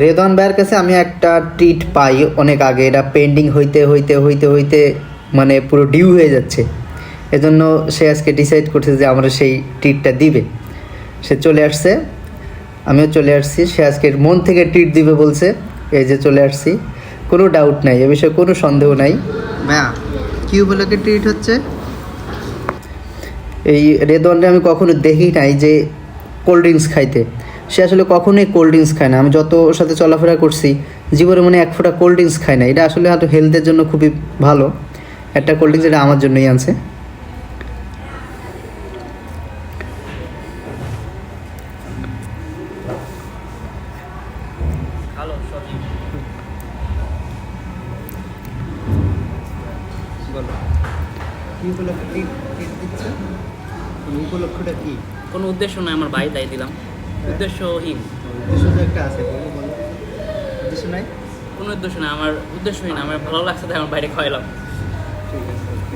রেদওয়ান ভাইয়ের কাছে আমি একটা ট্রিট পাই অনেক আগে, এটা পেন্ডিং হইতে হইতে হইতে হইতে মানে পুরো ডিউ হয়ে যাচ্ছে। এজন্য সে আজকে ডিসাইড করছে যে আমরা সেই ট্রিটটা দিবে। সে চলে আসছে, আমিও চলে আসছি। সে আজকে মন থেকে ট্রিট দিবে বলছে, এই যে চলে আসছি। কোনো ডাউট নাই, এ বিষয়ে কোনো সন্দেহ নাই। ভাইয়া কি উপলক্ষে ট্রিট হচ্ছে? এই রেদওয়ানকে আমি কখনো দেখি নাই যে কোল্ড ড্রিঙ্কস খাইতে। সে আসলে কখনোই কোল্ড ড্রিঙ্কস খায় না। আমি যত ওর সাথে চলাফেরা করছি জীবনে মানে এক ফোঁটা কোল্ড ড্রিঙ্কস খায় না। এটা আসলে হয়তো হেলথের জন্য খুবই ভালো একটা কোল্ড ড্রিঙ্কস, এটা আমার জন্যই আনছে। বলো কি উপলক্ষে ট্রিট দিচ্ছে? উপলক্ষটা কি? কোনো উদ্দেশ্য নাই, আমার ভাই তাই দিলাম। উদ্দেশ্যহীন। উদ্দেশ্য তো একটা আছে, বলো বলো। উদ্দেশ্য নাই? কোনো উদ্দেশ্য নাই, আমার উদ্দেশ্যহীন। আমার ভালো লাগছে তাই আমার বাইরে খাওয়াইলাম। ঠিক আছে, ওকে।